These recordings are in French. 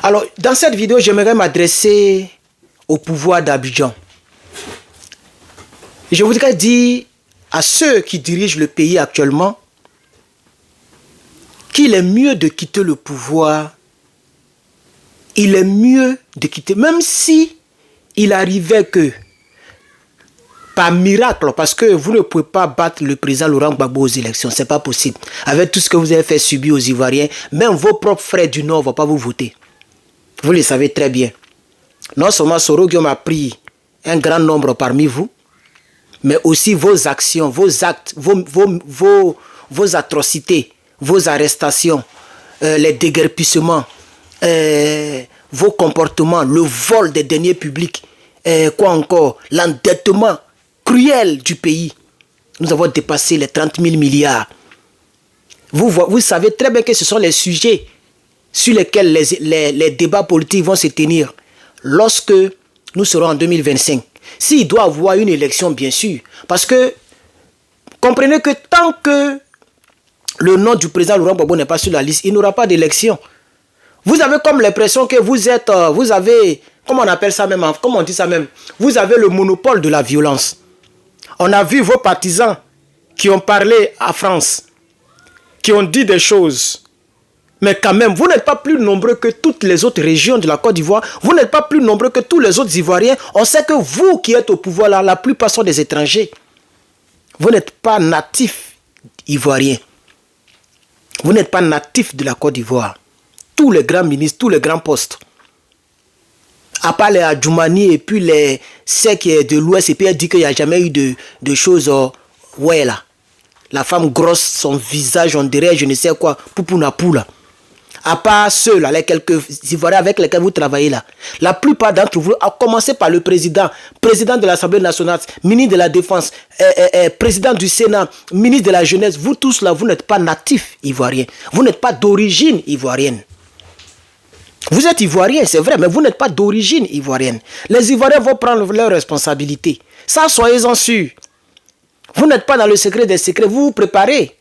Alors, dans cette vidéo, j'aimerais m'adresser au pouvoir d'Abidjan. Je voudrais dire à ceux qui dirigent le pays actuellement qu'il est mieux de quitter le pouvoir. Il est mieux de quitter, même si il arrivait que, par miracle, parce que vous ne pouvez pas battre le président Laurent Gbagbo aux élections, c'est pas possible. Avec tout ce que vous avez fait subir aux Ivoiriens, même vos propres frères du Nord ne vont pas vous voter. Vous le savez très bien. Non seulement Soro Guillaume a pris un grand nombre parmi vous, mais aussi vos actions, vos actes, vos atrocités, vos arrestations, les déguerpissements, vos comportements, le vol des deniers publics, quoi encore, l'endettement cruel du pays. Nous avons dépassé les 30 000 milliards. Vous savez très bien que ce sont les sujets sur lesquels les débats politiques vont se tenir lorsque nous serons en 2025. S'il doit y avoir une élection, bien sûr. Parce que, comprenez que tant que le nom du président Laurent Gbagbo n'est pas sur la liste, il n'y aura pas d'élection. Vous avez comme l'impression que vous avez, comment on appelle ça même, comment on dit ça même, vous avez le monopole de la violence. On a vu vos partisans qui ont parlé à France, qui ont dit des choses. Mais quand même, vous n'êtes pas plus nombreux que toutes les autres régions de la Côte d'Ivoire. Vous n'êtes pas plus nombreux que tous les autres Ivoiriens. On sait que vous qui êtes au pouvoir là, la plupart sont des étrangers. Vous n'êtes pas natifs ivoiriens. Vous n'êtes pas natifs de la Côte d'Ivoire. Tous les grands ministres, tous les grands postes. À part les Adjoumani et puis les secs de l'Ouest, et puis elle dit qu'il n'y a jamais eu de choses. Ouais là. La femme grosse, son visage, on dirait, je ne sais quoi, poupounapou là. À part ceux-là, les quelques Ivoiriens avec lesquels vous travaillez là. La plupart d'entre vous, à commencer par le président de l'Assemblée nationale, ministre de la Défense, président du Sénat, ministre de la Jeunesse, vous tous là, vous n'êtes pas natifs ivoiriens. Vous n'êtes pas d'origine ivoirienne. Vous êtes ivoirien, c'est vrai, mais vous n'êtes pas d'origine ivoirienne. Les Ivoiriens vont prendre leurs responsabilités. Ça, soyez-en sûrs. Vous n'êtes pas dans le secret des secrets, vous vous préparez.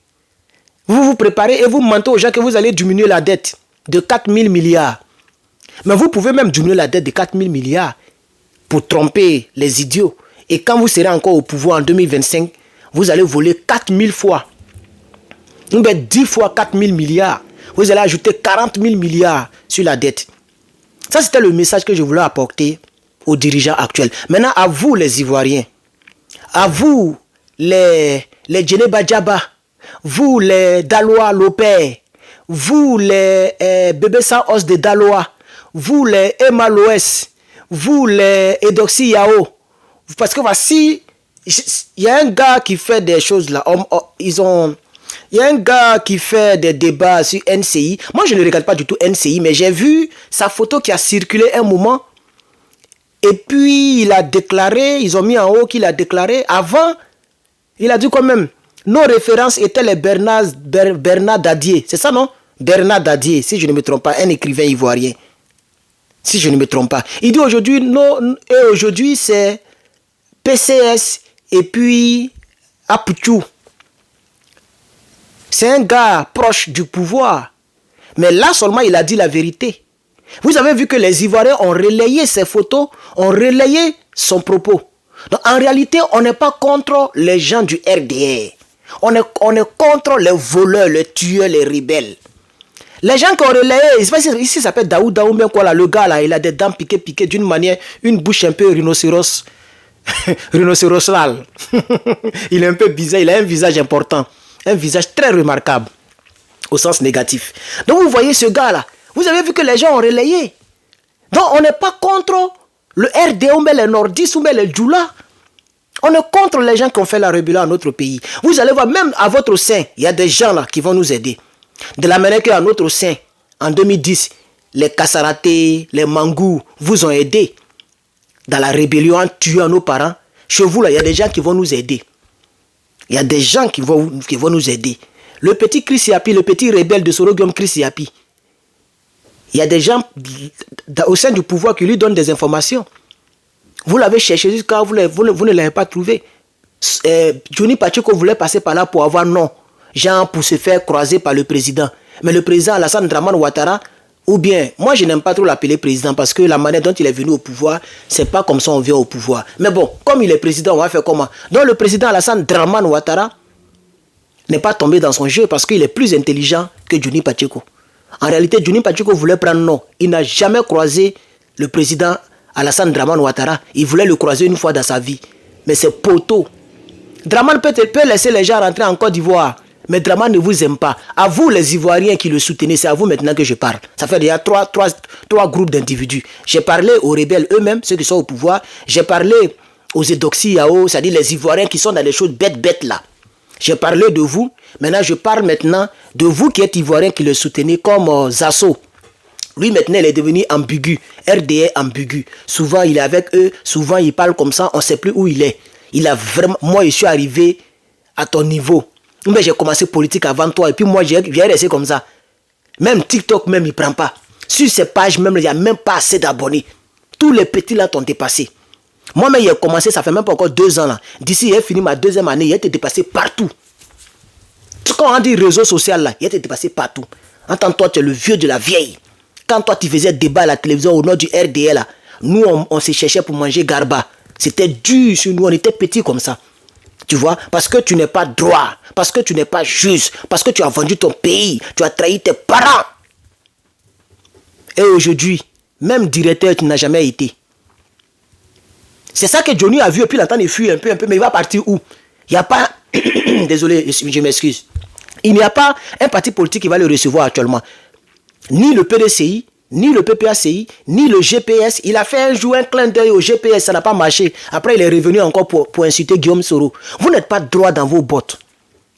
Vous vous préparez et vous mentez aux gens que vous allez diminuer la dette de 4 000 milliards. Mais vous pouvez même diminuer la dette de 4 000 milliards pour tromper les idiots. Et quand vous serez encore au pouvoir en 2025, vous allez voler 4 000 fois. Vous mettez 10 fois 4 000 milliards. Vous allez ajouter 40 000 milliards sur la dette. Ça, c'était le message que je voulais apporter aux dirigeants actuels. Maintenant, à vous les Ivoiriens, à vous les Djeneba Djaba, vous les Dalois Lopé, vous les Bébé sans os de Dalois, vous les Emma Loès, vous les Edoxy Yao. Parce que voici, il y a un gars qui fait des choses là. Il y a un gars qui fait des débats sur NCI. Moi, je ne regarde pas du tout NCI, mais j'ai vu sa photo qui a circulé un moment. Et puis, il a déclaré, ils ont mis en haut qu'il a déclaré. Avant, il a dit quand même, nos références étaient les Bernard Dadier. C'est ça, non? Bernard Dadier, si je ne me trompe pas, un écrivain ivoirien. Si je ne me trompe pas. Il dit aujourd'hui, c'est PCS et puis Apouchou. C'est un gars proche du pouvoir. Mais là seulement, il a dit la vérité. Vous avez vu que les Ivoiriens ont relayé ses photos, ont relayé son propos. Donc, en réalité, on n'est pas contre les gens du RDR. On est contre les voleurs, les tueurs, les rebelles. Les gens qui ont relayé, ici ça s'appelle Daouda ou bien quoi là, le gars là, il a des dents piquées d'une manière, une bouche un peu rhinocéros. Rhinocéroslal. Il est un peu bizarre, il a un visage important. Un visage très remarquable, au sens négatif. Donc vous voyez ce gars-là, vous avez vu que les gens ont relayé. Donc on n'est pas contre le RD ou les nordistes ou les djoula. On est contre les gens qui ont fait la rébellion à notre pays. Vous allez voir, même à votre sein, il y a des gens là qui vont nous aider. De la manière qu'à notre sein, en 2010, les Kassaraté, les Mangou vous ont aidé dans la rébellion en tuant nos parents. Chez vous là, il y a des gens qui vont nous aider. Il y a des gens qui vont nous aider. Le petit Chris Yapi, le petit rebelle de Soro Guillaume Chris Yapi. Il y a des gens au sein du pouvoir qui lui donnent des informations. Vous l'avez cherché jusqu'à vous ne l'avez pas trouvé. Johnny Pacheco voulait passer par là pour avoir non. Genre pour se faire croiser par le président. Mais le président Alassane Dramane Ouattara Ou bien, moi je n'aime pas trop l'appeler président parce que la manière dont il est venu au pouvoir, c'est pas comme ça on vient au pouvoir. Mais bon, comme il est président, on va faire comment? Donc le président Alassane Dramane Ouattara n'est pas tombé dans son jeu parce qu'il est plus intelligent que Johnny Pacheco. En réalité, Johnny Pacheco voulait prendre non. Il n'a jamais croisé le président Alassane Dramane Ouattara. Il voulait le croiser une fois dans sa vie. Mais c'est poteau. Dramane peut laisser les gens rentrer en Côte d'Ivoire. Mais Dramane ne vous aime pas. À vous, les Ivoiriens qui le soutenez, c'est à vous maintenant que je parle. Ça fait déjà trois groupes d'individus. J'ai parlé aux rebelles eux-mêmes, ceux qui sont au pouvoir. J'ai parlé aux Edoxy Yao, c'est-à-dire les Ivoiriens qui sont dans les choses bêtes là. J'ai parlé de vous. Maintenant, je parle maintenant de vous qui êtes Ivoiriens qui le soutenez comme Zasso. Lui, maintenant, il est devenu ambigu. RDA ambigu. Souvent, il est avec eux. Souvent, il parle comme ça. On ne sait plus où il est. Il a vraiment... Moi, je suis arrivé à ton niveau. Mais j'ai commencé politique avant toi. Et puis moi, j'ai resté comme ça. Même TikTok, même, il ne prend pas. Sur ces pages, même, il n'y a même pas assez d'abonnés. Tous les petits là t'ont dépassé. Moi-même, il a commencé, ça fait même pas encore 2 ans là. D'ici, il a fini ma 2e année, il a été dépassé partout. Quand on dit réseau social là, il a été dépassé partout. Entends, toi, tu es le vieux de la vieille. Quand toi, tu faisais débat à la télévision au nom du RDL là, nous, on se cherchait pour manger garba. C'était dur sur nous, on était petits comme ça. Tu vois, parce que tu n'es pas droit, parce que tu n'es pas juste, parce que tu as vendu ton pays, tu as trahi tes parents. Et aujourd'hui, même directeur, tu n'as jamais été. C'est ça que Johnny a vu et puis il entend, il fuit un peu, mais il va partir où? Il n'y a pas... Désolé, je m'excuse. Il n'y a pas un parti politique qui va le recevoir actuellement. Ni le PDCI, ni le PPACI, ni le GPS. Il a fait un jour un clin d'œil au GPS, ça n'a pas marché. Après, il est revenu encore pour insulter Guillaume Soro. Vous n'êtes pas droit dans vos bottes.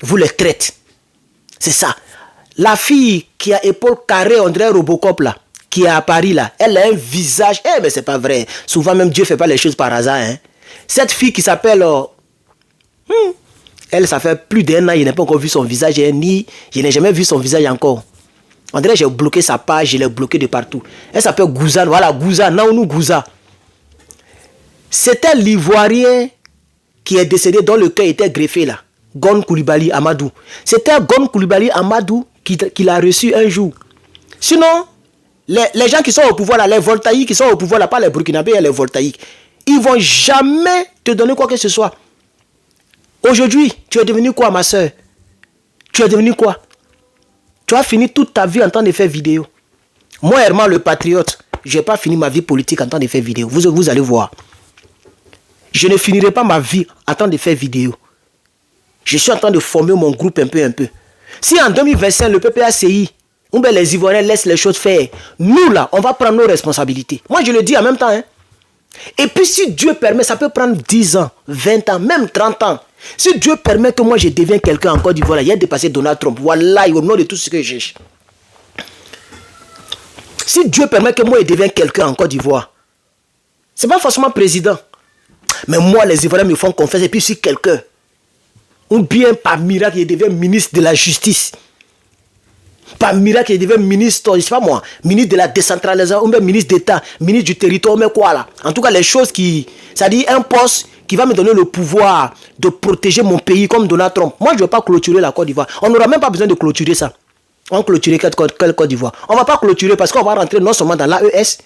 Vous les traitez. C'est ça. La fille qui a épaule carrée, on dirait Robocop là, qui est à Paris là, elle a un visage... Eh, mais c'est pas vrai. Souvent même Dieu ne fait pas les choses par hasard. Hein. Cette fille qui s'appelle... elle, ça fait plus d'1 an, je n'ai pas encore vu son visage, je n'ai jamais vu son visage encore. On dirait que j'ai bloqué sa page, je l'ai bloqué de partout. Elle s'appelle Gouza, voilà, Gouza, Naounou Gouza. C'était l'Ivoirien qui est décédé, dont le cœur était greffé là. Gon Koulibaly Amadou. C'était Gon Koulibaly Amadou qui l'a reçu un jour. Sinon, les gens qui sont au pouvoir là, les voltaïques qui sont au pouvoir là, pas les Burkinabés et les voltaïques, ils ne vont jamais te donner quoi que ce soit. Aujourd'hui, tu es devenu quoi, ma soeur? Tu es devenu quoi? Tu as fini toute ta vie en train de faire vidéo. Moi, Herman le patriote, je n'ai pas fini ma vie politique en train de faire vidéo. Vous allez voir. Je ne finirai pas ma vie en train de faire vidéo. Je suis en train de former mon groupe un peu. Si en 2025, le PPACI, ou bien les Ivoiriens laissent les choses faire, nous là, on va prendre nos responsabilités. Moi, je le dis en même temps. Hein. Et puis, si Dieu permet, ça peut prendre 10 ans, 20 ans, même 30 ans. Si Dieu permet que moi je devienne quelqu'un en Côte d'Ivoire, il a dépassé Donald Trump. Voilà, au nom de tout ce que j'ai. Si Dieu permet que moi je devienne quelqu'un en Côte d'Ivoire, c'est pas forcément président. Mais moi, les Ivoiriens me font confiance et puis si quelqu'un, ou bien par miracle, il devient ministre de la justice. Par miracle, il devient ministre, je sais pas moi, ministre de la décentralisation, ou bien ministre d'État, ministre du territoire, mais quoi là. En tout cas, les choses qui, c'est-à-dire un poste qui va me donner le pouvoir de protéger mon pays comme Donald Trump. Moi, je ne veux pas clôturer la Côte d'Ivoire. On n'aura même pas besoin de clôturer ça. On va clôturer quelle Côte d'Ivoire? On ne va pas clôturer parce qu'on va rentrer non seulement dans l'AES,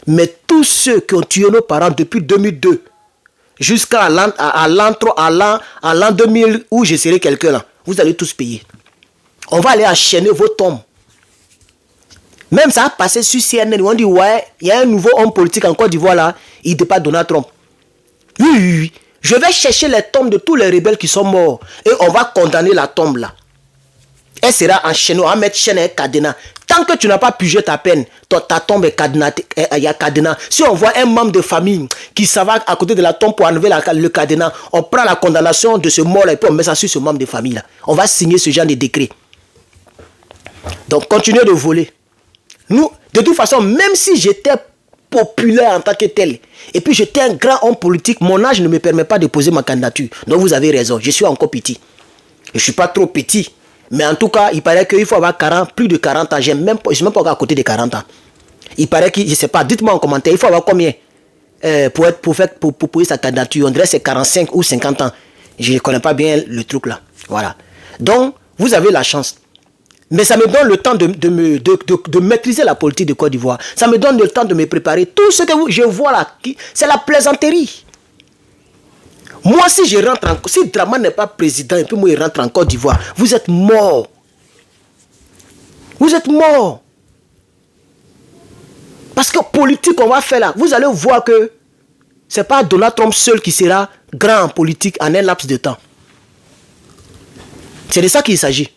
mais tous ceux qui ont tué nos parents depuis 2002 jusqu'à l'an 2000 où je serai quelqu'un là, vous allez tous payer. On va aller enchaîner vos tombes. Même ça a passé sur CNN. On dit, ouais, il y a un nouveau homme politique en Côte d'Ivoire là, il dépasse Donald Trump. Oui. Je vais chercher les tombes de tous les rebelles qui sont morts. Et on va condamner la tombe là. Elle sera enchaînée, on va mettre chaîne et cadenas. Tant que tu n'as pas purgé ta peine, ta tombe est cadenatée. Il y a cadenas. Si on voit un membre de famille qui s'en va à côté de la tombe pour enlever le cadenas, on prend la condamnation de ce mort là et puis on met ça sur ce membre de famille là. On va signer ce genre de décret. Donc continuez de voler. Nous, de toute façon, même si j'étais populaire en tant que tel, et puis j'étais un grand homme politique, mon âge ne me permet pas de poser ma candidature. Donc vous avez raison, je suis encore petit. Je ne suis pas trop petit. Mais en tout cas, il paraît qu'il faut avoir plus de 40 ans. Je ne suis même pas à côté de 40 ans. Il paraît que, je ne sais pas, dites-moi en commentaire, il faut avoir combien pour poser sa candidature? On dirait que c'est 45 ou 50 ans. Je ne connais pas bien le truc là. Voilà. Donc, vous avez la chance. Mais ça me donne le temps de maîtriser la politique de Côte d'Ivoire. Ça me donne le temps de me préparer. Tout ce que je vois là, c'est la plaisanterie. Moi, si je rentre en... Si Dramane n'est pas président et puis moi, il rentre en Côte d'Ivoire, vous êtes mort. Vous êtes mort. Parce que politique, on va faire là. Vous allez voir que ce n'est pas Donald Trump seul qui sera grand en politique en un laps de temps. C'est de ça qu'il s'agit.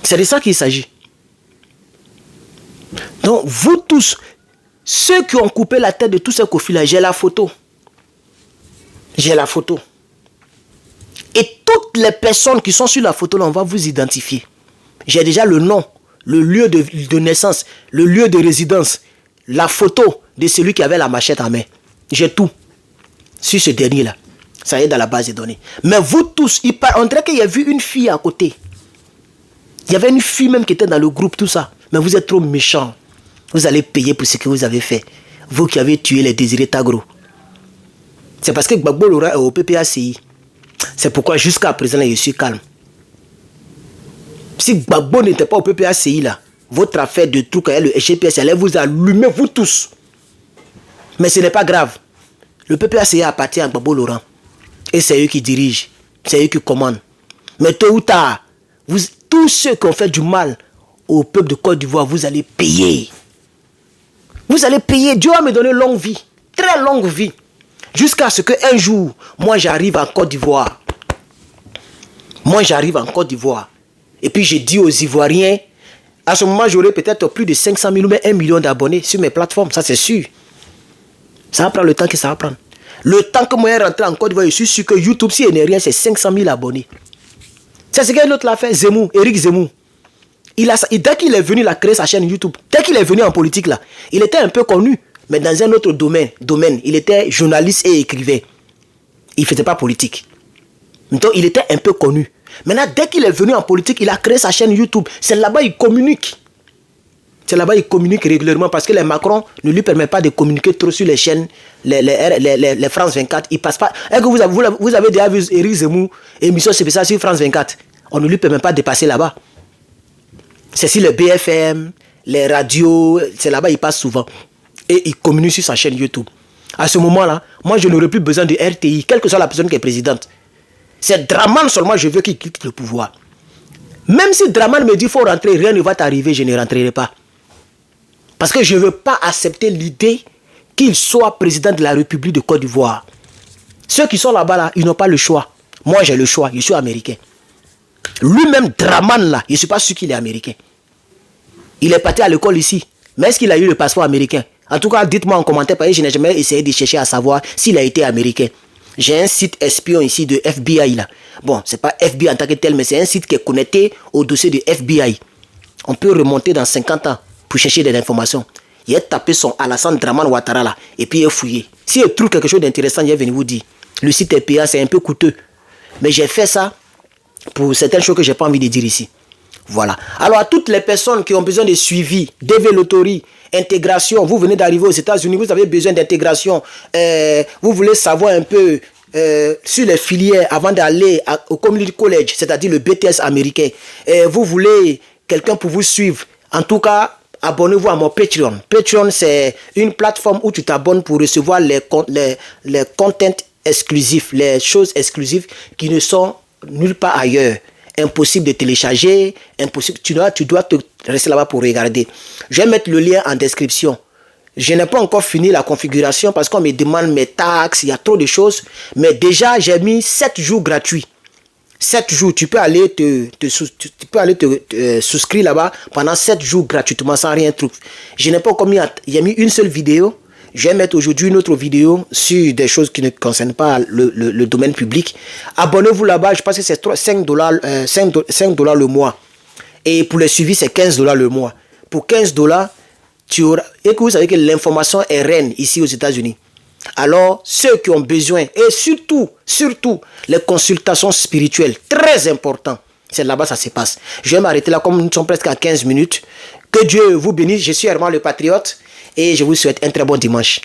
C'est de ça qu'il s'agit. Donc, vous tous, ceux qui ont coupé la tête de tous ces Kofi-là, j'ai la photo. J'ai la photo. Et toutes les personnes qui sont sur la photo, là, on va vous identifier. J'ai déjà le nom, le lieu de naissance, le lieu de résidence, la photo de celui qui avait la machette en main. J'ai tout sur ce dernier-là. Ça y est dans la base de données. Mais vous tous, on dirait qu'il y a vu une fille à côté. Il y avait une fille même qui était dans le groupe, tout ça. Mais vous êtes trop méchants. Vous allez payer pour ce que vous avez fait. Vous qui avez tué les Désiré Tagro. C'est parce que Gbagbo Laurent est au PPACI. C'est pourquoi jusqu'à présent, je suis calme. Si Gbagbo n'était pas au PPACI, là, votre affaire de truc avec le GPS allait vous allumer, vous tous. Mais ce n'est pas grave. Le PPACI appartient à Gbagbo Laurent. Et c'est eux qui dirigent. C'est eux qui commandent. Mais tôt ou tard, tous ceux qui ont fait du mal au peuple de Côte d'Ivoire, vous allez payer. Vous allez payer. Dieu va me donner longue vie. Très longue vie. Jusqu'à ce qu'un jour, moi j'arrive en Côte d'Ivoire. Moi j'arrive en Côte d'Ivoire. Et puis je dis aux Ivoiriens, à ce moment j'aurai peut-être plus de 500 000 ou même 1 million d'abonnés sur mes plateformes. Ça c'est sûr. Ça va prendre le temps que ça va prendre. Le temps que moi je rentre en Côte d'Ivoire, je suis sûr que YouTube, si il n'est rien, c'est 500 000 abonnés. C'est ce que l'autre l'a fait, Zemmour, Éric Zemmour. Dès qu'il est venu, il a créé sa chaîne YouTube. Dès qu'il est venu en politique, là, il était un peu connu. Mais dans un autre domaine, il était journaliste et écrivain. Il ne faisait pas politique. Donc, il était un peu connu. Maintenant, dès qu'il est venu en politique, il a créé sa chaîne YouTube. C'est là-bas qu'il communique. C'est là-bas qu'il communique régulièrement parce que les Macron ne lui permettent pas de communiquer trop sur les chaînes, les France 24. Il passe pas. Est-ce que vous avez déjà vu Éric Zemmour, émission spéciale sur France 24? On ne lui permet pas de passer là-bas. C'est sur le BFM, les radios, c'est là-bas il passe souvent. Et il communique sur sa chaîne YouTube. À ce moment-là, moi je n'aurai plus besoin de RTI, quelle que soit la personne qui est présidente. C'est Dramane seulement je veux qu'il quitte le pouvoir. Même si Dramane me dit qu'il faut rentrer, rien ne va t'arriver, je ne rentrerai pas. Parce que je ne veux pas accepter l'idée qu'il soit président de la République de Côte d'Ivoire. Ceux qui sont là-bas, là, ils n'ont pas le choix. Moi j'ai le choix, je suis américain. Lui-même, Dramane, là, je ne suis pas sûr qu'il est américain. Il est parti à l'école ici. Mais est-ce qu'il a eu le passeport américain? En tout cas, dites-moi en commentaire, parce que je n'ai jamais essayé de chercher à savoir s'il a été américain. J'ai un site espion ici de FBI, là. Bon, ce n'est pas FBI en tant que tel, mais c'est un site qui est connecté au dossier de FBI. On peut remonter dans 50 ans pour chercher des informations. Il a tapé son Alassane Dramane Ouattara, là, et puis il a fouillé. S'il trouve quelque chose d'intéressant, il est venu vous dire. Le site est payant, c'est un peu coûteux. Mais j'ai fait ça pour certaines choses que je n'ai pas envie de dire ici. Voilà. Alors, à toutes les personnes qui ont besoin de suivi, développerie, intégration, vous venez d'arriver aux États-Unis, vous avez besoin d'intégration, vous voulez savoir un peu sur les filières avant d'aller au Community College, c'est-à-dire le BTS américain, vous voulez quelqu'un pour vous suivre, en tout cas, abonnez-vous à mon Patreon. Patreon, c'est une plateforme où tu t'abonnes pour recevoir les contents exclusifs, les choses exclusives qui ne sont nulle part ailleurs. Impossible de télécharger, impossible. Tu dois te rester là-bas pour regarder. Je vais mettre le lien en description. Je n'ai pas encore fini la configuration parce qu'on me demande mes taxes, il y a trop de choses. Mais déjà, j'ai mis 7 jours gratuits. 7 jours, tu peux aller te souscrire là-bas pendant 7 jours gratuitement sans rien trouver. Je n'ai pas encore mis, j'ai mis une seule vidéo. Je vais mettre aujourd'hui une autre vidéo sur des choses qui ne concernent pas le domaine public. Abonnez-vous là-bas, je pense que c'est 5 $ le mois. Et pour les suivis, c'est 15 $ le mois. Pour 15 $, tu auras... Et que vous savez que l'information est reine ici aux États-Unis. Alors, ceux qui ont besoin, et surtout, les consultations spirituelles, très important. C'est là-bas ça se passe. Je vais m'arrêter là, comme nous sommes presque à 15 minutes. Que Dieu vous bénisse. Je suis Herman le Patriote. Et je vous souhaite un très bon dimanche.